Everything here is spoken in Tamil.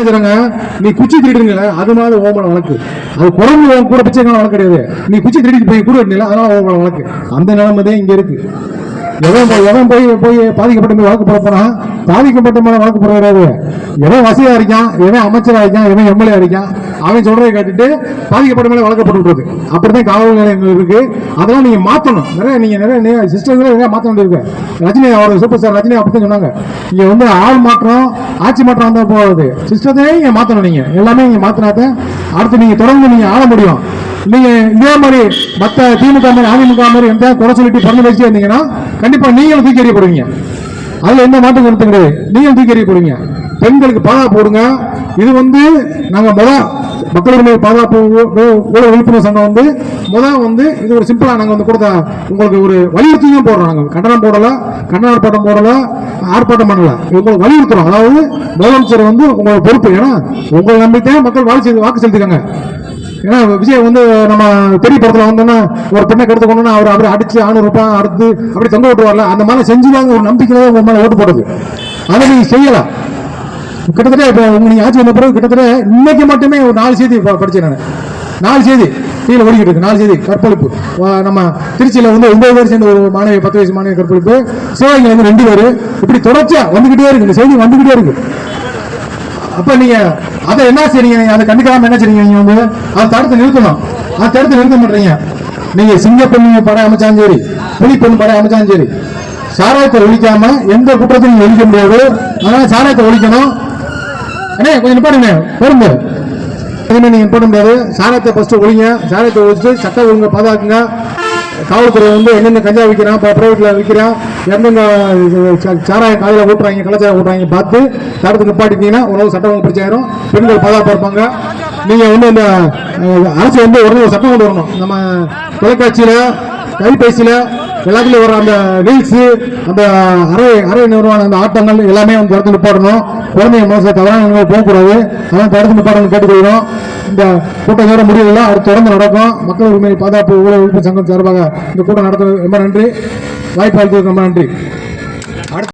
என்ன செய்றாங்க, நீ குச்சி திருடுங்க அது மாதிரி ஓமன வழக்கு. அது குரங்கு கூட பிச்சைக்கான வழக்கு கிடையாது. நீ குச்சி திருடிட்டு போய் கூட வெட்டினீங்களா அதனால ஓமன வழக்கு. அந்த நிலைமை தான் இங்க இருக்கு. எவன் போய் பாதிக்கப்பட்ட வழக்கு போட போனா பாதிக்கப்பட்ட மேல வழக்கு போட வராது. எவன் வசதியா இருக்கான், எவன் அமைச்சரா இருக்கான், எவன் எம்எல்ஏ இருக்கான், அவன் சொல்றதை கேட்டுட்டு பாதிக்கப்பட்ட மேல வழக்கப்பட்டு விடுறது. அப்படித்தான் காவல் நிலையங்கள் இருக்கு. அதெல்லாம் நீங்க மாத்தணும். நிறைய சிஸ்டம்ல மாற்ற வேண்டியிருக்கு. ரஜினி அவர் சூப்பர் ஸ்டார் ரஜினி அப்படித்தான் சொன்னாங்க. இங்க வந்து ஆள் மாற்றம் ஆட்சி மாற்றம் வந்தா போகுது, சிஸ்டத்தையே நீங்க மாத்தணும். நீங்க எல்லாமே நீங்க மாத்தினாதான் அடுத்து நீங்க தொடர்ந்து நீங்க ஆள முடியும். நீங்க இதே மாதிரி மற்ற திமுக மாதிரி அதிமுக மாதிரி எந்த குறை சொல்லிட்டு பிறந்து வச்சு இருந்தீங்கன்னா கண்டிப்பா நீங்களும் தூக்கி எறியப்படுவீங்க. அதுல எந்த மாற்றம் கருத்து கிடையாது. நீங்களும் தூக்கி எறியப்படுவீங்க. பெண்களுக்கு பாதுகாப்பு கொடுங்க. இது வந்து நாங்க மக்கள் உரிமை பாதுகாப்பு விழிப்புணர்வு சங்கம் வந்து இது ஒரு சிம்பிளா நாங்க வந்து கொடுத்த உங்களுக்கு ஒரு வலியுறுத்தியும் போடுறோம். நாங்க கண்டனம் போடல, கண்டன ஆர்ப்பாட்டம் போடல, ஆர்ப்பாட்டம் பண்ணல, உங்களுக்கு வலியுறுத்துறோம். அதாவது முதலமைச்சர் வந்து உங்களோட பொறுப்பு. ஏன்னா உங்களை நம்பித்தான் மக்கள் வாக்கு செலுத்திக்காங்க. ஏன்னா விஜய் வந்து நம்ம பெரிய படத்துல வந்தோம்னா ஒரு பெண்ணை கெடுத்து கொண்டு அவர் அப்படி அடிச்சு 600 ரூபாய் அடுத்து அப்படி தொங்க விட்டு வரல. அந்த மாதிரி செஞ்சுதாங்க ஒரு நம்பிக்கையில உங்க மேல ஓட்டு போடுது. அதை நீங்க செய்யலாம். கிட்டத்தட்ட இப்போ நீங்க ஆட்சி வந்த பிறகு கிட்டத்தட்ட இன்னைக்கு மட்டுமே ஒரு 4 செய்தி படிச்சேன். நான் 4 செய்தி கீழே ஓடிக்கிட்டு இருக்கு. 4 செய்தி கற்பழிப்பு. நம்ம திருச்சியில வந்து 9 பேர் சேர்ந்த ஒரு மாணவி 10 வயசு மாணவி கற்பழிப்பு, சிவகங்கையில் வந்து 2 பேர், இப்படி தொடர்ச்சியா வந்துகிட்டே இருக்கு. இந்த செய்தி வந்துகிட்டே இருக்கு. அப்ப நீங்க அதை என்ன செய்றீங்க? நீங்க அதை கண்டுக்காம என்ன செய்றீங்க? நீங்க வந்து அதை தடுத்து நிறுத்தணும். அதை தடுத்து நிறுத்த மாட்டீங்க. நீங்க சிங்கப்பெண்ணு படம் அமைச்சாலும் சரி, புலிப்பெண் படம் அமைச்சாலும் சரி, சாராயத்தை ஒழிக்காம எந்த குற்றத்தையும் நீங்க ஒழிக்க முடியாது. அதனால சாராயத்தை ஒழிக்கணும். கொஞ்சம் நிப்பாடுங்க, பொறுங்க. நீங்க போட முடியாது. சாராயத்தை ஃபர்ஸ்ட் ஒழிங்க. சாராயத்தை ஒழிச்சு சட்ட ஒழுங்கை பாதுகாக்குங்க. காவல்துறை வந்து என்னென்ன கஞ்சா விற்கிறான், பிரைவேட்ல விற்கிறான், எந்தெந்த சாராய காலையில் ஊட்டுறாங்க, கள்ளச்சாரம் ஊட்டுறாங்க பார்த்து தடுத்து நிப்பாட்டிட்டீங்கன்னா உணவு சட்டம் ஒழுங்கு பிரச்சனையாயிரும். பெண்கள் பாதுகாப்பாக இருப்பாங்க. நீங்க வந்து இந்த அரசு வந்து உடனே சட்டம் கொண்டு வரணும். நம்ம தொலைக்காட்சியில கைபேசியில எல்லாத்துலயும் வர அந்த ரீல்ஸ், அந்த அரை நிறுவன அந்த ஆட்டங்கள் எல்லாமே வந்து தடுத்து நிப்பாடணும். குழந்தைங்க மனசுல தவறான போகக்கூடாது. அதெல்லாம் தடுத்து நிப்பாடணும் கேட்டுக்கொள்கிறோம். இந்த கூட்டம் நேரம் முடியல, அது தொடர்ந்து நடக்கும். மக்கள் உரிமை பாதுகாப்பு ஊழல் ஒழிப்பு சங்கம் சார்பாக இந்த கூட்டம் நடத்த ரொம்ப நன்றி. வாய்ப்பு அளித்ததுக்கு ரொம்ப நன்றி.